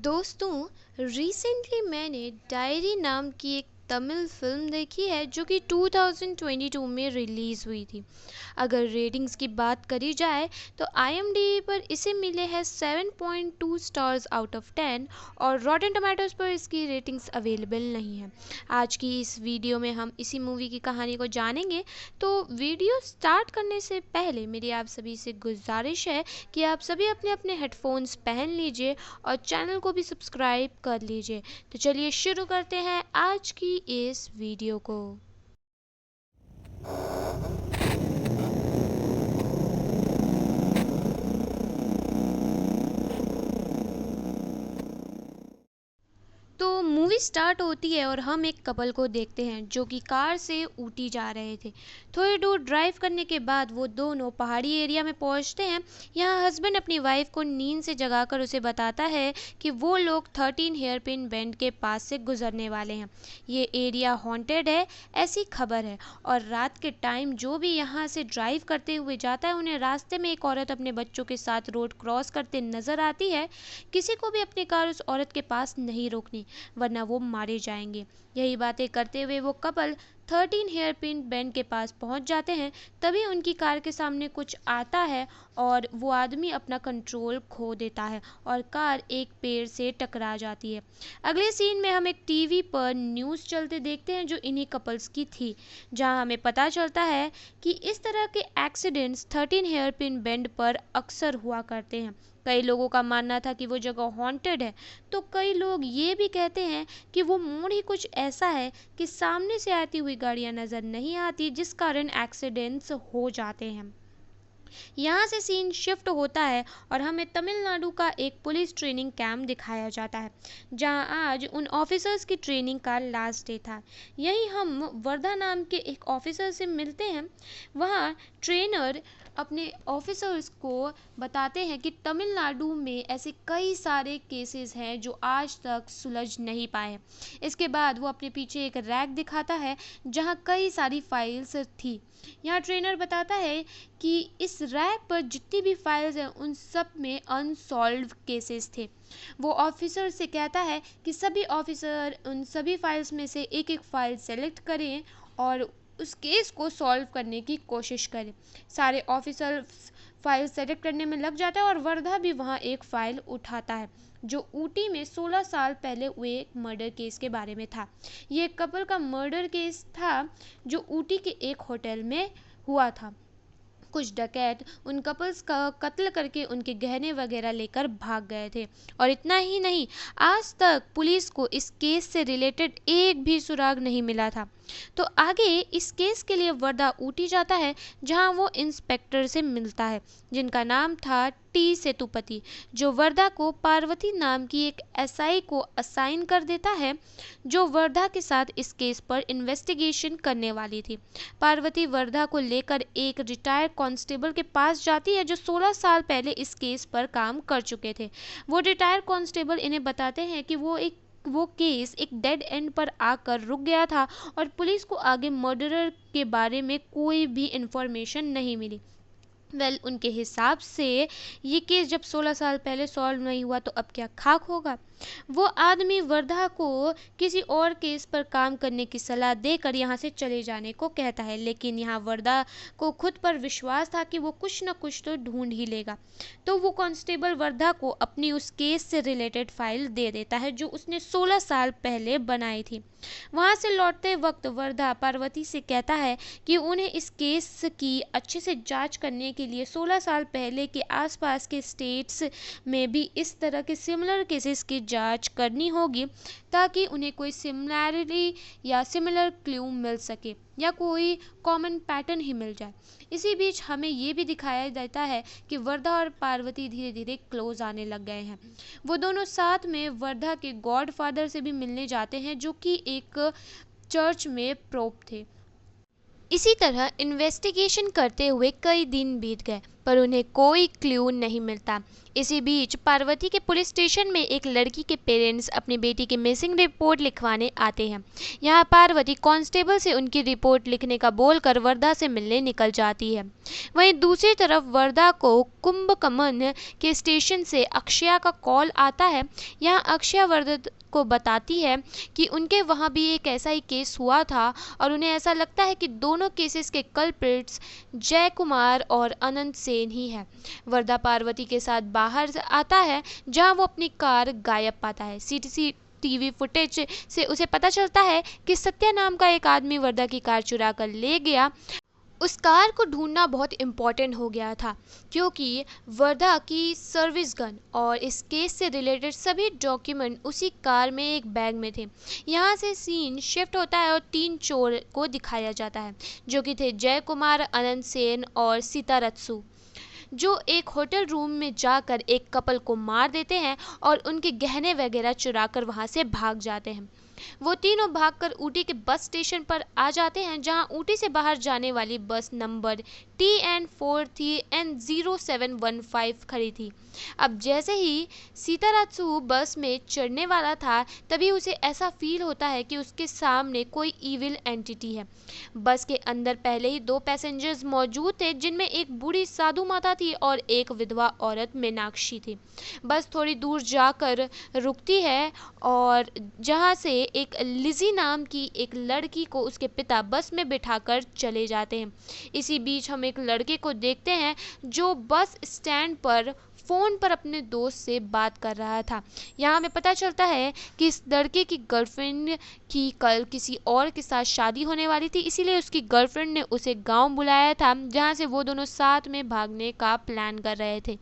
दोस्तों, रिसेंटली मैंने डायरी नाम की एक तमिल फिल्म देखी है जो कि 2022 में रिलीज़ हुई थी। अगर रेटिंग्स की बात करी जाए तो IMDb पर इसे मिले हैं 7.2 स्टार्स आउट ऑफ 10 और रॉटेन टोमेटोज़ पर इसकी रेटिंग्स अवेलेबल नहीं है। आज की इस वीडियो में हम इसी मूवी की कहानी को जानेंगे। तो वीडियो स्टार्ट करने से पहले मेरी आप सभी से गुजारिश है कि आप सभी अपने अपने हेडफोन्स पहन लीजिए और चैनल को भी सब्सक्राइब कर लीजिए। तो चलिए शुरू करते हैं आज की इस वीडियो को। तो मूवी स्टार्ट होती है और हम एक कपल को देखते हैं जो कि कार से ऊटी जा रहे थे। थोड़ी दूर ड्राइव करने के बाद वो दोनों पहाड़ी एरिया में पहुंचते हैं। यहाँ हस्बैंड अपनी वाइफ को नींद से जगाकर उसे बताता है कि वो लोग 13 हेयरपिन बेंड के पास से गुजरने वाले हैं। ये एरिया हॉन्टेड है, ऐसी खबर है। और रात के टाइम जो भी यहाँ से ड्राइव करते हुए जाता है उन्हें रास्ते में एक औरत अपने बच्चों के साथ रोड क्रॉस करते नजर आती है। किसी को भी अपनी कार उस औरत के पास नहीं रोकनी, वरना वो मारे जाएंगे। यही बातें करते हुए वो कपल 13 हेयरपिन बेंड के पास पहुंच जाते हैं। तभी उनकी कार के सामने कुछ आता है और वो आदमी अपना कंट्रोल खो देता है और कार एक पेड़ से टकरा जाती है। अगले सीन में हम एक टीवी पर न्यूज़ चलते देखते हैं जो इन्हीं कपल्स की थी, जहां हमें पता चलता है कि इस तरह के एक्सीडेंट्स 13 हेयरपिन बेंड पर अक्सर हुआ करते हैं। कई लोगों का मानना था कि वो जगह हॉन्टेड है, तो कई लोग ये भी कहते हैं कि वो मोड़ ही कुछ ऐसा है कि सामने से आती हुई गाड़ियां नजर नहीं आती, जिस कारण एक्सीडेंट्स हो जाते हैं। यहाँ से सीन शिफ्ट होता है और हमें तमिलनाडु का एक पुलिस ट्रेनिंग कैंप दिखाया जाता है, जहाँ आज उन ऑफिसर्स की ट्रेनिंग का लास्ट डे था। यही हम वर्धा नाम के एक ऑफिसर से मिलते हैं। वहाँ ट्रेनर अपने ऑफिसर्स को बताते हैं कि तमिलनाडु में ऐसे कई सारे केसेस हैं जो आज तक सुलझ नहीं पाए। इसके बाद वो अपने पीछे एक रैक दिखाता है जहाँ कई सारी फाइल्स थी। यहाँ ट्रेनर बताता है कि इस रैक पर जितनी भी फाइल्स हैं उन सब में अनसॉल्व्ड केसेस थे। वो ऑफिसर से कहता है कि सभी ऑफिसर उन सभी फाइल्स में से एक एक फाइल सेलेक्ट करें और उस केस को सॉल्व करने की कोशिश करें। सारे ऑफिसर फाइल सेलेक्ट करने में लग जाता है और वर्धा भी वहाँ एक फाइल उठाता है जो ऊटी में 16 साल पहले हुए एक मर्डर केस के बारे में था। ये कपल का मर्डर केस था जो ऊटी के एक होटल में हुआ था। कुछ डकैत उन कपल्स का कत्ल करके उनके गहने वगैरह लेकर भाग गए थे। और इतना ही नहीं, आज तक पुलिस को इस केस से रिलेटेड एक भी सुराग नहीं मिला था। तो आगे इस केस के लिए वर्धा ऊटी जाता है, जहां वो इंस्पेक्टर से मिलता है जिनका नाम था टी सेतुपति, जो वर्धा को पार्वती नाम की एक एसआई को असाइन कर देता है जो वर्धा के साथ इस केस पर इन्वेस्टिगेशन करने वाली थी। पार्वती वर्धा को लेकर एक रिटायर्ड कांस्टेबल के पास जाती है जो 16 साल पहले इस केस पर काम कर चुके थे। वो रिटायर्ड कांस्टेबल इन्हें बताते हैं कि वो केस एक डेड एंड पर आकर रुक गया था और पुलिस को आगे मर्डरर के बारे में कोई भी इंफॉर्मेशन नहीं मिली। उनके हिसाब से ये केस जब 16 साल पहले सॉल्व नहीं हुआ तो अब क्या खाक होगा। वो आदमी वर्धा को किसी और केस पर काम करने की सलाह देकर यहाँ से चले जाने को कहता है, लेकिन यहाँ वर्धा को खुद पर विश्वास था कि वो कुछ न कुछ तो ढूंढ ही लेगा। तो वो कांस्टेबल वर्धा को अपनी उस केस से रिलेटेड फाइल दे देता है जो उसने 16 साल पहले बनाई थी। वहाँ से लौटते वक्त वर्धा पार्वती से कहता है कि उन्हें इस केस की अच्छे से जांच करने के लिए 16 साल पहले के आसपास के स्टेट्स में भी इस तरह के सिमिलर केसेस की जांच करनी होगी, ताकि उन्हें कोई सिमिलैरिटी या सिमिलर क्लू मिल सके या कोई कॉमन पैटर्न ही मिल जाए। इसी बीच हमें ये भी दिखाया जाता है कि वर्धा और पार्वती धीरे धीरे क्लोज आने लग गए हैं। वो दोनों साथ में वर्धा के गॉड फादर से भी मिलने जाते हैं जो कि एक चर्च में प्रोप थे। इसी तरह इन्वेस्टिगेशन करते हुए कई दिन बीत गए। पर उन्हें कोई क्लू नहीं मिलता। इसी बीच पार्वती के पुलिस स्टेशन में एक लड़की के पेरेंट्स अपनी बेटी की मिसिंग रिपोर्ट लिखवाने आते हैं। यहाँ पार्वती कांस्टेबल से उनकी रिपोर्ट लिखने का बोलकर वर्धा से मिलने निकल जाती है। वहीं दूसरी तरफ वर्धा को कुंभकमन के स्टेशन से अक्षया का कॉल आता है। यहाँ अक्षया वर्धा को बताती है कि उनके वहाँ भी एक ऐसा ही केस हुआ था और उन्हें ऐसा लगता है कि दोनों केसेस के कल्प्रिट्स जय कुमार और अनंत सेन ही है। वर्धा पार्वती के साथ बाहर आता है जहां वो अपनी कार गायब पाता है। सीसीटीवी फुटेज से उसे पता चलता है कि सत्या नाम का एक आदमी वर्धा की कार चुरा कर ले गया। उस कार को ढूंढना बहुत इम्पॉर्टेंट हो गया था क्योंकि वर्धा की सर्विस गन और इस केस से रिलेटेड सभी डॉक्यूमेंट उसी कार में एक बैग में थे। यहाँ से सीन शिफ्ट होता है और 3 चोर को दिखाया जाता है जो कि थे जय कुमार, अनंत सेन और सीता रत्सु, जो एक होटल रूम में जाकर एक कपल को मार देते हैं और उनके गहने वगैरह चुरा कर वहाँ से भाग जाते हैं। वो तीनों भागकर ऊटी के बस स्टेशन पर आ जाते हैं जहां ऊटी से बाहर जाने वाली बस नंबर TN43N0715 खड़ी थी। अब जैसे ही सीतारात्सु बस में चढ़ने वाला था तभी उसे ऐसा फील होता है कि उसके सामने कोई इविल एंटिटी है। बस के अंदर पहले ही 2 पैसेंजर्स मौजूद थे जिनमें एक बूढ़ी साधु माता थी और एक विधवा औरत मीनाक्षी थी। बस थोड़ी दूर जाकर रुकती है और जहां से एक लिजी नाम की एक लड़की को उसके पिता बस में बिठाकर चले जाते हैं। इसी बीच हम एक लड़के को देखते हैं जो बस स्टैंड पर फ़ोन पर अपने दोस्त से बात कर रहा था। यहाँ हमें पता चलता है कि इस लड़के की गर्लफ्रेंड की कल किसी और के साथ शादी होने वाली थी, इसीलिए उसकी गर्लफ्रेंड ने उसे गांव बुलाया था जहाँ से वो दोनों साथ में भागने का प्लान कर रहे थे।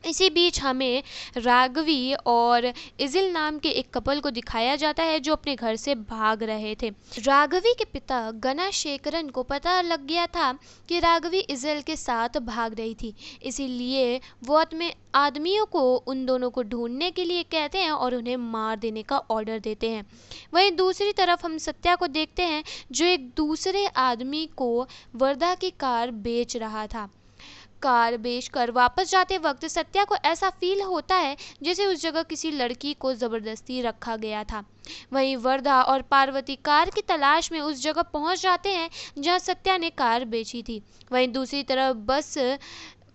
इसी बीच हमें राघवी और इजिल नाम के एक कपल को दिखाया जाता है जो अपने घर से भाग रहे थे। राघवी के पिता गणाशेखरन को पता लग गया था कि राघवी इजिल के साथ भाग रही थी, इसीलिए वो अपने आदमियों को उन दोनों को ढूंढने के लिए कहते हैं और उन्हें मार देने का ऑर्डर देते हैं। वहीं दूसरी तरफ हम सत्या को देखते हैं जो एक दूसरे आदमी को वर्धा की कार बेच रहा था। कार बेचकर वापस जाते वक्त सत्या को ऐसा फील होता है जैसे उस जगह किसी लड़की को जबरदस्ती रखा गया था। वहीं वर्धा और पार्वती कार की तलाश में उस जगह पहुंच जाते हैं जहां सत्या ने कार बेची थी। वहीं दूसरी तरफ बस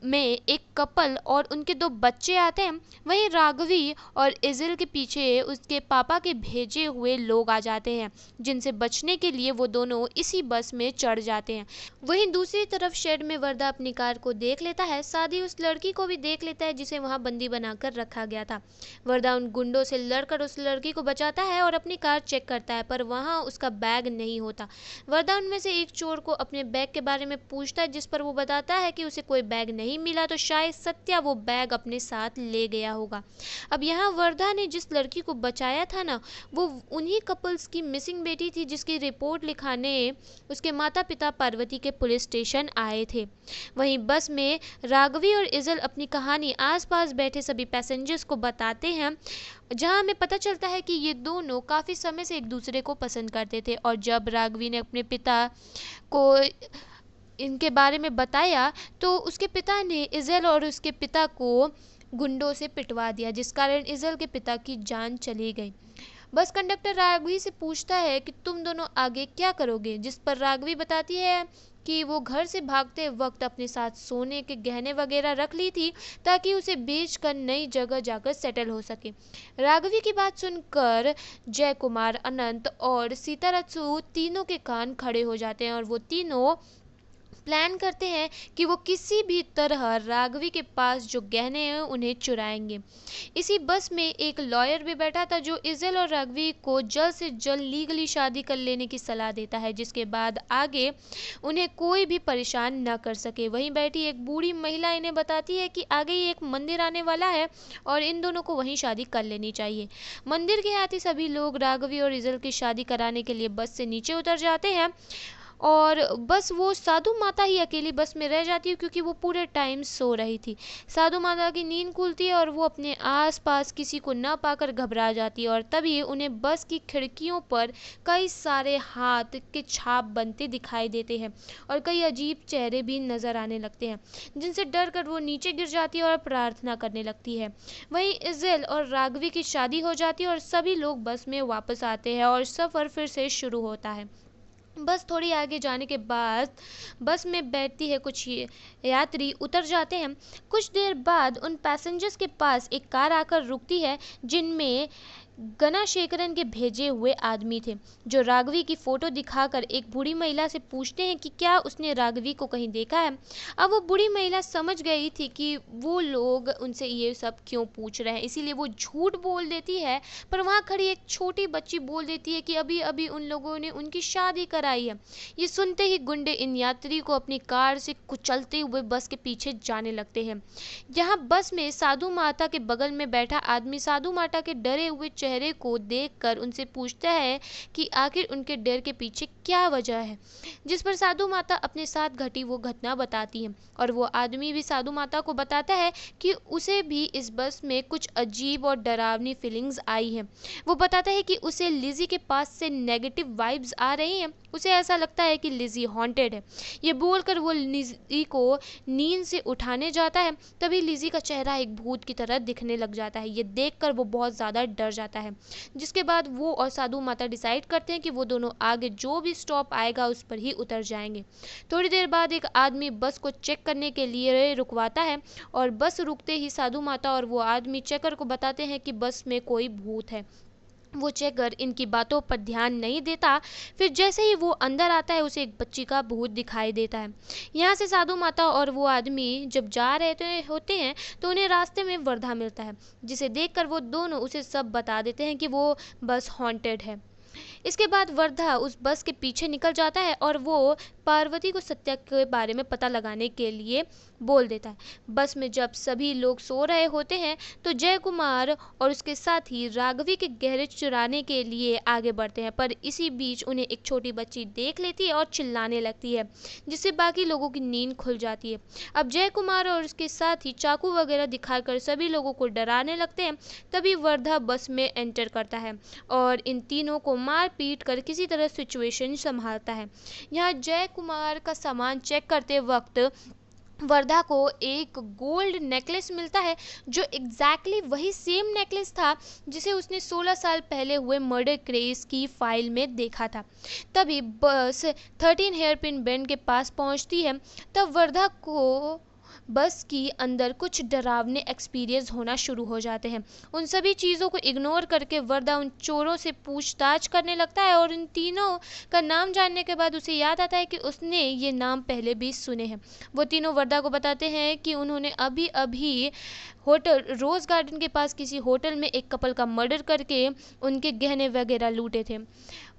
में एक कपल और उनके 2 बच्चे आते हैं। वहीं राघवी और इजिल के पीछे उसके पापा के भेजे हुए लोग आ जाते हैं जिनसे बचने के लिए वो दोनों इसी बस में चढ़ जाते हैं। वहीं दूसरी तरफ शेड में वर्धा अपनी कार को देख लेता है, साथ ही उस लड़की को भी देख लेता है जिसे वहां बंदी बनाकर रखा गया था। वर्धा उन गुंडों से लड़कर उस लड़की को बचाता है और अपनी कार चेक करता है पर वहां उसका बैग नहीं होता। वर्धा उनमें से एक चोर को अपने बैग के बारे में पूछता है जिस पर वो बताता है कि उसे कोई बैग नहीं मिला तो शायद सत्या वो बैग अपने साथ ले गया होगा। अब यहाँ वर्धा ने जिस लड़की को बचाया था ना, वो उन्हीं कपल्स की मिसिंग बेटी थी जिसकी रिपोर्ट लिखाने उसके माता पिता पार्वती के पुलिस स्टेशन आए थे। वहीं बस में राघवी और इजल अपनी कहानी आसपास बैठे सभी पैसेंजर्स को बताते हैं, जहां हमें पता चलता है कि ये दोनों काफ़ी समय से एक दूसरे को पसंद करते थे और जब राघवी ने अपने पिता को इनके बारे में बताया तो उसके पिता ने इजल और उसके पिता को गुंडों से पिटवा दिया जिस कारण इजल के पिता की जान चली गई। बस कंडक्टर राघवी से पूछता है कि तुम दोनों आगे क्या करोगे, जिस पर राघवी बताती है कि वो घर से भागते वक्त अपने साथ सोने के गहने वगैरह रख ली थी ताकि उसे बेचकर नई जगह जाकर सेटल हो सके। राघवी की बात सुनकर जय कुमार, अनंत और सीतारत्सु तीनों के कान खड़े हो जाते हैं और वो तीनों प्लान करते हैं कि वो किसी भी तरह राघवी के पास जो गहने हैं उन्हें चुराएंगे। इसी बस में एक लॉयर भी बैठा था जो इजल और राघवी को जल्द से जल्द लीगली शादी कर लेने की सलाह देता है जिसके बाद आगे उन्हें कोई भी परेशान न कर सके। वहीं बैठी एक बूढ़ी महिला इन्हें बताती है कि आगे ही एक मंदिर आने वाला है और इन दोनों को वहीं शादी कर लेनी चाहिए। मंदिर के आते सभी लोग राघवी और इजल की शादी कराने के लिए बस से नीचे उतर जाते हैं। और बस वो साधु माता ही अकेली बस में रह जाती है क्योंकि वो पूरे टाइम सो रही थी। साधु माता की नींद खुलती है और वो अपने आसपास किसी को न पाकर घबरा जाती है और तभी उन्हें बस की खिड़कियों पर कई सारे हाथ के छाप बनते दिखाई देते हैं और कई अजीब चेहरे भी नजर आने लगते हैं, जिनसे डर कर वो नीचे गिर जाती है और प्रार्थना करने लगती है। वहीं इज़ेल और राघवी की शादी हो जाती है और सभी लोग बस में वापस आते हैं और सफ़र फिर से शुरू होता है। बस थोड़ी आगे जाने के बाद बस में बैठती है, कुछ यात्री उतर जाते हैं। कुछ देर बाद उन पैसेंजर्स के पास एक कार आकर रुकती है जिनमें गनाशेखरन के भेजे हुए आदमी थे, जो राघवी की फ़ोटो दिखाकर एक बूढ़ी महिला से पूछते हैं कि क्या उसने राघवी को कहीं देखा है। अब वो बूढ़ी महिला समझ गई थी कि वो लोग उनसे ये सब क्यों पूछ रहे हैं, इसीलिए वो झूठ बोल देती है। पर वहाँ खड़ी एक छोटी बच्ची बोल देती है कि अभी अभी उन लोगों ने उनकी शादी कराई है। ये सुनते ही गुंडे इन यात्री को अपनी कार से कुचलते हुए बस के पीछे जाने लगते हैं। यहाँ बस में साधु माता के बगल में बैठा आदमी साधु माता के डरे हुए चेहरे को देखकर उनसे पूछता है कि आखिर उनके डर के पीछे क्या वजह है, जिस पर साधु माता अपने साथ घटी वो घटना बताती है और वो आदमी भी साधु माता को बताता है कि उसे भी इस बस में कुछ अजीब और डरावनी फीलिंग्स आई हैं। वो बताता है कि उसे लिज़ी के पास से नेगेटिव वाइब्स आ रही हैं, उसे ऐसा लगता है कि लिज़ी हॉन्टेड है। ये बोलकर वो लिज़ी को नींद से उठाने जाता है, तभी लिज़ी का चेहरा एक भूत की तरह दिखने लग जाता है। ये देखकर वो बहुत ज़्यादा डर जाता है, जिसके बाद वो और साधु माता डिसाइड करते हैं कि वो दोनों आगे जो भी स्टॉप आएगा उस पर ही उतर जाएंगे। थोड़ी देर बाद एक आदमी बस को चेक करने के लिए रुकवाता है और बस रुकते ही साधु माता और वो आदमी चेकर को बताते हैं कि बस में कोई भूत है। वो चेकर इनकी बातों पर ध्यान नहीं देता। फिर जैसे ही वो अंदर आता है उसे एक बच्ची का भूत दिखाई देता है। यहाँ से साधु माता और वो आदमी जब जा रहे होते हैं तो उन्हें रास्ते में वर्धा मिलता है, जिसे देखकर वो दोनों उसे सब बता देते हैं कि वो बस हॉन्टेड है। इसके बाद वर्धा उस बस के पीछे निकल जाता है और वो पार्वती को सत्या के बारे में पता लगाने के लिए बोल देता है। बस में जब सभी लोग सो रहे होते हैं तो जय कुमार और उसके साथी राघवी के गैरेज चुराने के लिए आगे बढ़ते हैं, पर इसी बीच उन्हें एक छोटी बच्ची देख लेती है और चिल्लाने लगती है, जिससे बाकी लोगों की नींद खुल जाती है। अब जय कुमार और उसके साथी चाकू वगैरह दिखाकर सभी लोगों को डराने लगते हैं। तभी वर्धा बस में एंटर करता है और इन तीनों को मार पीट कर किसी तरह सिचुएशन संभालता है। यहाँ जय कुमार का सामान चेक करते वक्त वर्धा को एक गोल्ड नेकलेस मिलता है, जो एग्जैक्टली वही सेम नेकलेस था जिसे उसने 16 साल पहले हुए मर्डर केस की फाइल में देखा था। तभी बस 13 हेयर पिन बेंड के पास पहुंचती है। तब वर्धा को बस की अंदर कुछ डरावने एक्सपीरियंस होना शुरू हो जाते हैं। उन सभी चीज़ों को इग्नोर करके वर्धा उन चोरों से पूछताछ करने लगता है और इन तीनों का नाम जानने के बाद उसे याद आता है कि उसने ये नाम पहले भी सुने हैं। वो तीनों वर्धा को बताते हैं कि उन्होंने अभी अभी होटल रोज़ गार्डन के पास किसी होटल में एक कपल का मर्डर करके उनके गहने वगैरह लूटे थे।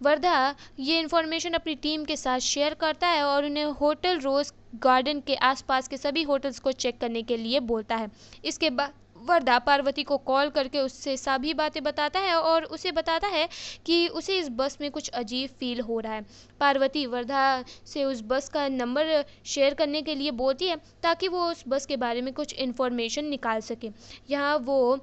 वर्धा ये इन्फॉर्मेशन अपनी टीम के साथ शेयर करता है और उन्हें होटल रोज़ गार्डन के आसपास के सभी होटल्स को चेक करने के लिए बोलता है। इसके बाद वर्धा पार्वती को कॉल करके उससे सभी बातें बताता है और उसे बताता है कि उसे इस बस में कुछ अजीब फील हो रहा है। पार्वती वर्धा से उस बस का नंबर शेयर करने के लिए बोलती है ताकि वो उस बस के बारे में कुछ इन्फॉर्मेशन निकाल सके। यहाँ वो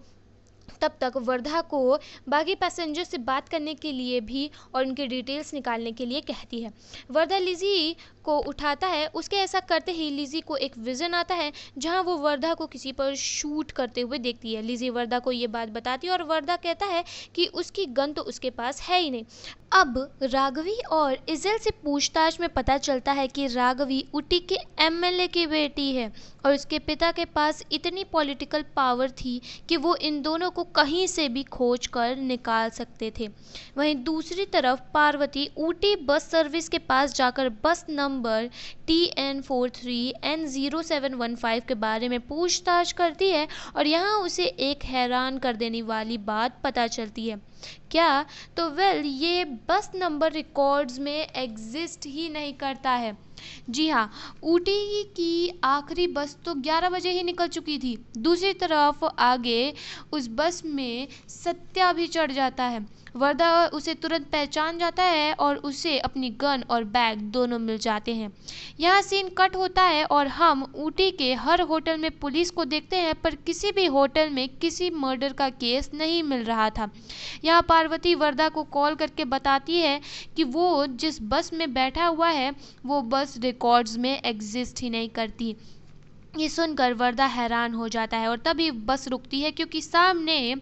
तब तक वर्धा को बाकी पैसेंजर से बात करने के लिए भी और उनकी डिटेल्स निकालने के लिए कहती है। वर्धा लिज़ी को उठाता है। उसके ऐसा करते ही लिज़ी को एक विज़न आता है जहां वो वर्धा को किसी पर शूट करते हुए देखती है। लिज़ी वर्धा को ये बात बताती है और वर्धा कहता है कि उसकी गन तो उसके पास है ही नहीं। अब राघवी और इज़ेल से पूछताछ में पता चलता है कि राघवी ऊटी के एमएलए की बेटी है और उसके पिता के पास इतनी पॉलिटिकल पावर थी कि वो इन दोनों को कहीं से भी खोज कर निकाल सकते थे। वहीं दूसरी तरफ पार्वती ऊटी बस सर्विस के पास जाकर बस नंबर TN43N0715 के बारे में पूछताछ करती है और यहाँ उसे एक हैरान कर देने वाली बात पता चलती है। क्या? तो ये बस नंबर रिकॉर्ड्स में एग्जिस्ट ही नहीं करता है। जी हाँ, ऊटी की आखिरी बस तो 11 बजे ही निकल चुकी थी। दूसरी तरफ आगे उस बस में सत्या भी चढ़ जाता है। वर्दा उसे तुरंत पहचान जाता है और उसे अपनी गन और बैग दोनों मिल जाते हैं। यहाँ सीन कट होता है और हम ऊटी के हर होटल में पुलिस को देखते हैं, पर किसी भी होटल में किसी मर्डर का केस नहीं मिल रहा था। यहाँ पार्वती वर्दा को कॉल करके बताती है कि वो जिस बस में बैठा हुआ है वो बस रिकॉर्ड्स में एग्जिस्ट ही नहीं करती। ये सुनकर वर्दा हैरान हो जाता है और तभी बस रुकती है क्योंकि सामने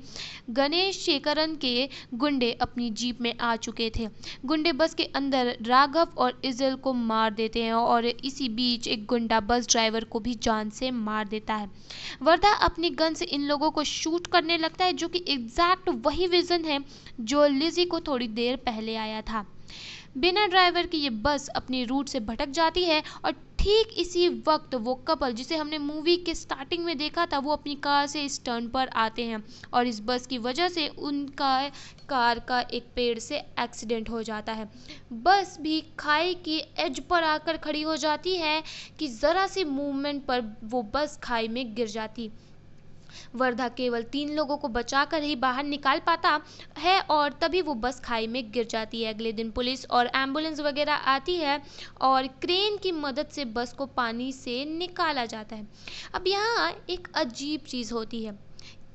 गणेश शेखरन के गुंडे अपनी जीप में आ चुके थे। गुंडे बस के अंदर राघव और इजल को मार देते हैं और इसी बीच एक गुंडा बस ड्राइवर को भी जान से मार देता है। वर्दा अपनी गन से इन लोगों को शूट करने लगता है, जो कि एग्जैक्ट वही विजन है जो लिजी को थोड़ी देर पहले आया था। बिना ड्राइवर की ये बस अपनी रूट से भटक जाती है और ठीक इसी वक्त वो कपल जिसे हमने मूवी के स्टार्टिंग में देखा था वो अपनी कार से इस टर्न पर आते हैं और इस बस की वजह से उनका कार का एक पेड़ से एक्सीडेंट हो जाता है। बस भी खाई की एज पर आकर खड़ी हो जाती है कि ज़रा सी मूवमेंट पर वो बस खाई में गिर जाती। वर्धा केवल 3 लोगों को बचाकर ही बाहर निकाल पाता है और तभी वो बस खाई में गिर जाती है। अगले दिन पुलिस और एम्बुलेंस वगैरह आती है और क्रेन की मदद से बस को पानी से निकाला जाता है। अब यहाँ एक अजीब चीज़ होती है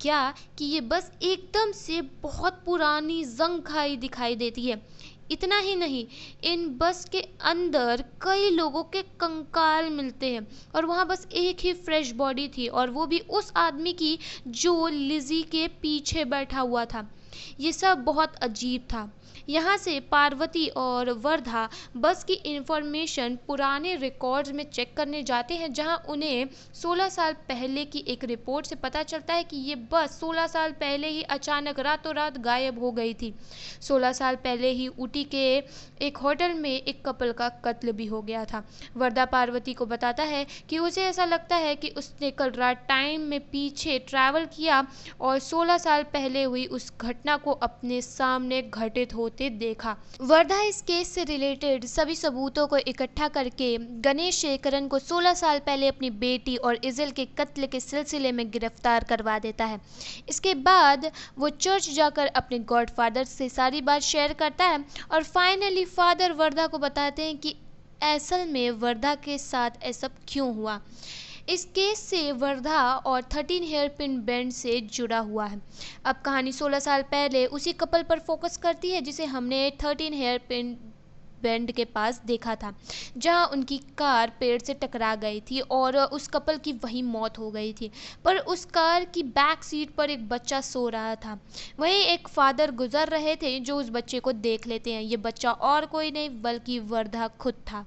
क्या कि ये बस एकदम से बहुत पुरानी जंग खाई दिखाई देती है। इतना ही नहीं, इन बस के अंदर कई लोगों के कंकाल मिलते हैं और वहाँ बस एक ही फ्रेश बॉडी थी और वो भी उस आदमी की जो लिजी के पीछे बैठा हुआ था। ये सब बहुत अजीब था। यहाँ से पार्वती और वर्धा बस की इंफॉर्मेशन पुराने रिकॉर्ड्स में चेक करने जाते हैं, जहाँ उन्हें 16 साल पहले की एक रिपोर्ट से पता चलता है कि ये बस 16 साल पहले ही अचानक रातों रात गायब हो गई थी। 16 साल पहले ही ऊटी के एक होटल में एक कपल का कत्ल भी हो गया था। वर्धा पार्वती को बताता है कि उसे ऐसा लगता है कि उसने कल रात टाइम में पीछे ट्रैवल किया और 16 साल पहले हुई उस घटना को अपने सामने घटित होते देखा। वर्धा इस केस से रिलेटेड सभी सबूतों को इकट्ठा करके गणेश शेखरन को 16 साल पहले अपनी बेटी और इजल के कत्ल के सिलसिले में गिरफ्तार करवा देता है। इसके बाद वो चर्च जाकर अपने गॉडफादर से सारी बात शेयर करता है और फाइनली फादर वर्धा को बताते हैं कि असल में वर्धा के साथ ऐसा क्यों हुआ। इस केस से वर्धा और 13 हेयर पिन बैंड से जुड़ा हुआ है। अब कहानी 16 साल पहले उसी कपल पर फोकस करती है जिसे हमने 13 हेयर पिन बैंड के पास देखा था, जहां उनकी कार पेड़ से टकरा गई थी और उस कपल की वहीं मौत हो गई थी। पर उस कार की बैक सीट पर एक बच्चा सो रहा था। वहीं एक फादर गुजर रहे थे जो उस बच्चे को देख लेते हैं। ये बच्चा और कोई नहीं बल्कि वर्धा खुद था,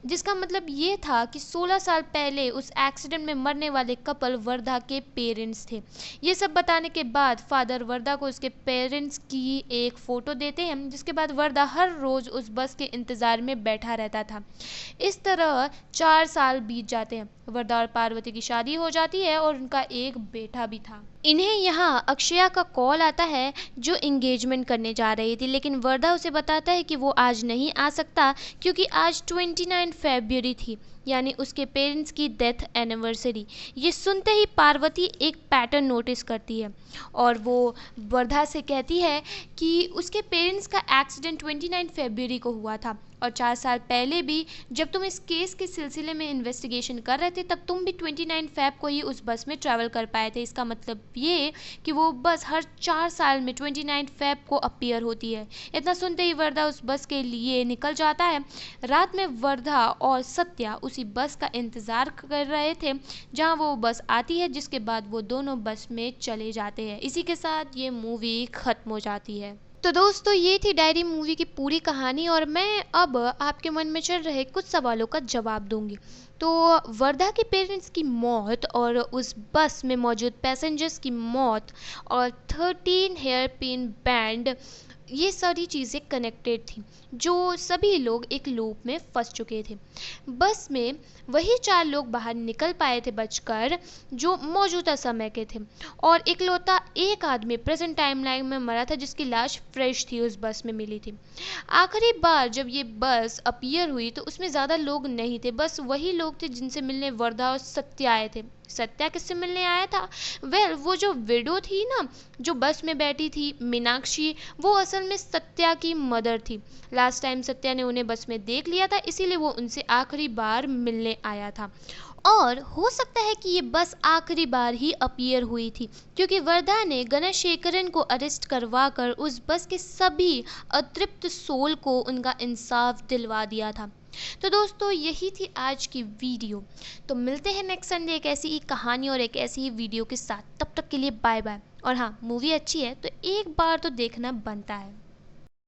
जिसका मतलब ये था कि 16 साल पहले उस एक्सीडेंट में मरने वाले कपल वर्धा के पेरेंट्स थे। ये सब बताने के बाद फादर वर्धा को उसके पेरेंट्स की एक फ़ोटो देते हैं, जिसके बाद वर्धा हर रोज़ उस बस के इंतज़ार में बैठा रहता था। इस तरह 4 साल बीत जाते हैं। वर्धा और पार्वती की शादी हो जाती है और उनका एक बेटा भी था। इन्हें यहाँ अक्षया का कॉल आता है जो इंगेजमेंट करने जा रही थी, लेकिन वर्धा उसे बताता है कि वो आज नहीं आ सकता क्योंकि आज 29 फरवरी थी, यानी उसके पेरेंट्स की डेथ एनिवर्सरी। ये सुनते ही पार्वती एक पैटर्न नोटिस करती है और वो वर्धा से कहती है कि उसके पेरेंट्स का एक्सीडेंट 29 फरवरी को हुआ था और 4 साल पहले भी जब तुम इस केस के सिलसिले में इन्वेस्टिगेशन कर रहे थे तब तुम भी 29 फेब को ही उस बस में ट्रैवल कर पाए थे। इसका मतलब ये कि वो बस हर 4 साल में 29 फेब को अपीयर होती है। इतना सुनते ही वर्धा उस बस के लिए निकल जाता है। रात में वर्धा और सत्या उसी बस का इंतज़ार कर रहे थे जहाँ वो बस आती है, जिसके बाद वो दोनों बस में चले जाते हैं। इसी के साथ ये मूवी ख़त्म हो जाती है। तो दोस्तों ये थी डायरी मूवी की पूरी कहानी और मैं अब आपके मन में चल रहे कुछ सवालों का जवाब दूंगी। तो वर्धा के पेरेंट्स की मौत और उस बस में मौजूद पैसेंजर्स की मौत और 13 हेयर पिन बैंड ये सारी चीज़ें कनेक्टेड थी, जो सभी लोग एक लूप में फंस चुके थे। बस में वही 4 लोग बाहर निकल पाए थे बचकर, जो मौजूदा समय के थे, और इकलौता एक आदमी प्रेजेंट टाइमलाइन में मरा था जिसकी लाश फ्रेश थी, उस बस में मिली थी। आखिरी बार जब ये बस अपीयर हुई तो उसमें ज़्यादा लोग नहीं थे, बस वही लोग थे जिनसे मिलने वर्धा और सत्य आए थे। सत्या किससे मिलने आया था? वो जो विडो थी ना, जो बस में बैठी थी, मीनाक्षी, वो असल में सत्या की मदर थी। लास्ट टाइम सत्या ने उन्हें बस में देख लिया था, इसीलिए वो उनसे आखिरी बार मिलने आया था। और हो सकता है कि ये बस आखिरी बार ही अपीयर हुई थी, क्योंकि वर्धा ने गणशेखरन को अरेस्ट करवाकर उस बस के सभी अतृप्त सोल को उनका इंसाफ दिलवा दिया था। तो दोस्तों, यही थी आज की वीडियो। तो मिलते हैं नेक्स्ट संडे एक ऐसी ही कहानी और एक ऐसी ही वीडियो के साथ। तब तक के लिए बाय बाय। और हाँ, मूवी अच्छी है तो एक बार तो देखना बनता है।